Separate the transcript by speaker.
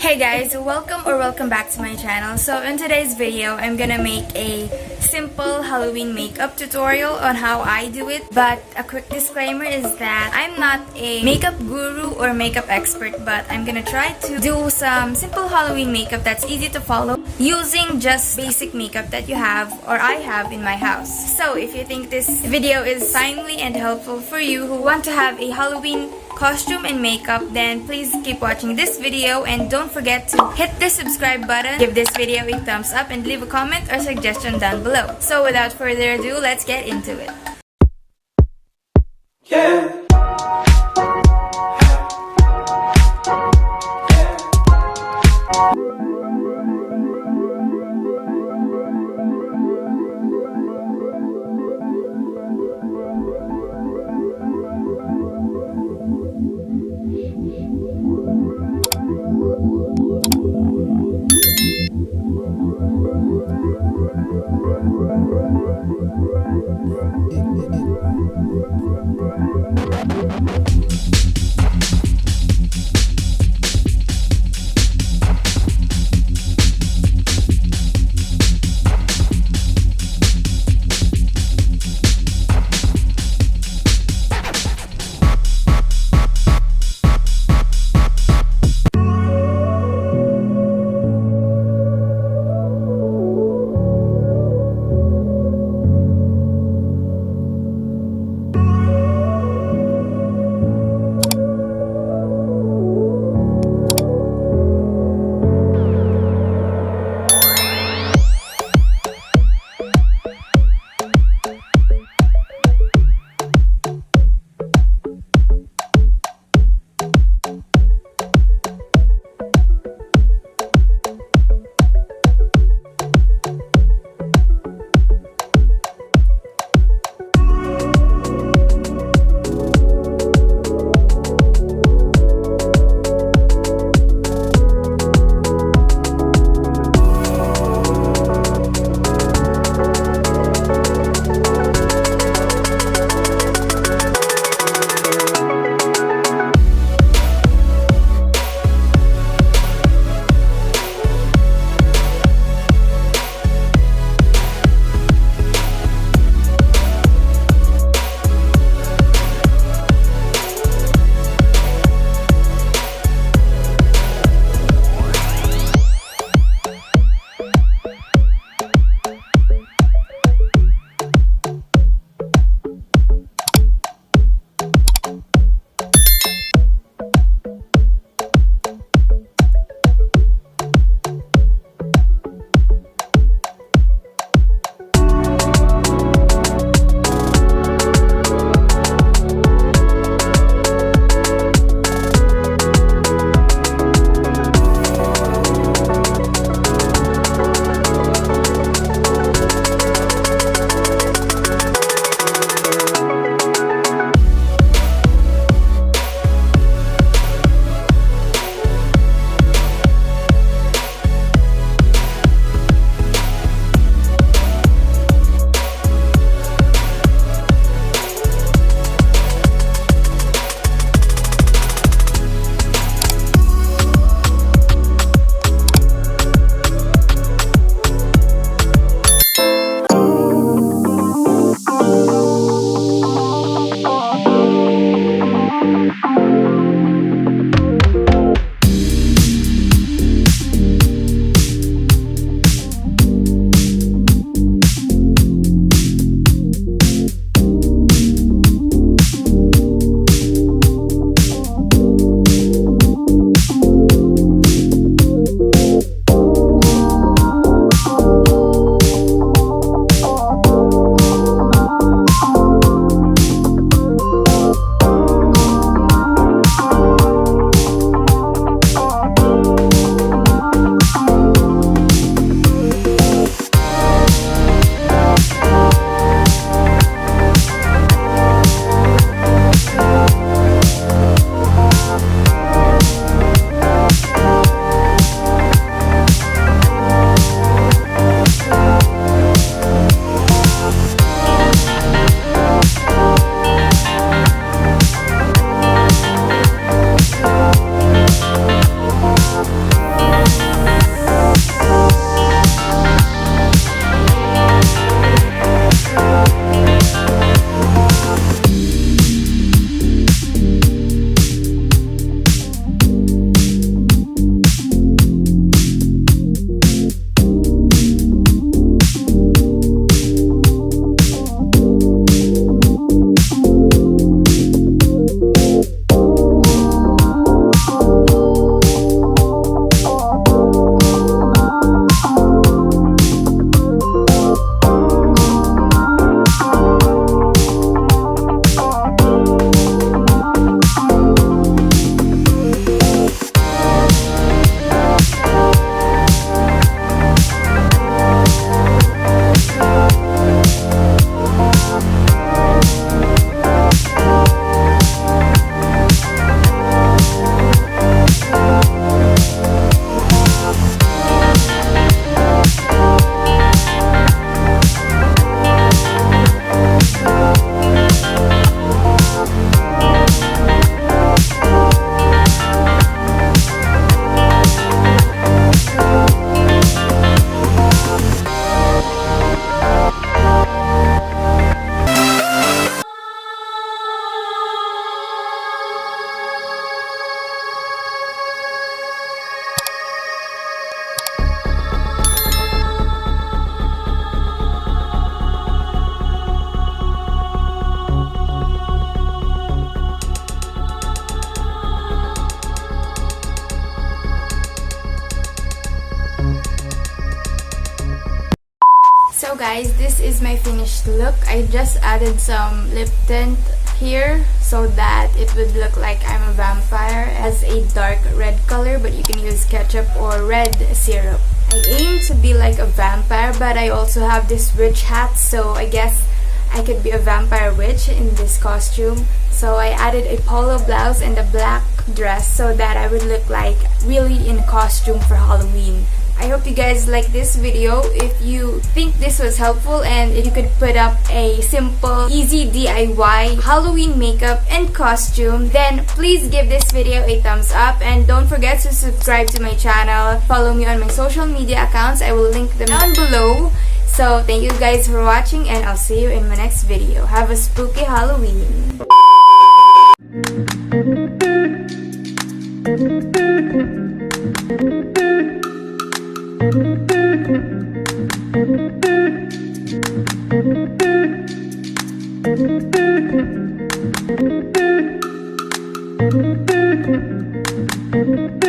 Speaker 1: Hey guys, welcome back to my channel. So in today's video, I'm gonna make a simple Halloween makeup tutorial on how I do it. But a quick disclaimer is that I'm not a makeup guru or makeup expert, but I'm gonna try to do some simple Halloween makeup that's easy to follow using just basic makeup that you have or I have in my house. So if you think this video is timely and helpful for you who want to have a Halloween costume and makeup, then please keep watching this video and don't forget to hit the subscribe button, give this video a thumbs up, and leave a comment or suggestion down below. So without further ado, let's get into it.
Speaker 2: Yeah.
Speaker 1: guys, this is my finished look. I just added some lip tint here so that it would look like I'm a vampire. It has a dark red color, but you can use ketchup or red syrup. I aim to be like a vampire, but I also have this witch hat, so I guess I could be a vampire witch in this costume. So I added a polo blouse and a black dress so that I would look like really in costume for Halloween. I hope you guys like this video. If you think this was helpful and if you could put up a simple, easy DIY Halloween makeup and costume, then please give this video a thumbs up and don't forget to subscribe to my channel. Follow me on my social media accounts. I will link them down below. So thank you guys for watching and I'll see you in my next video. Have a spooky Halloween. Thank you.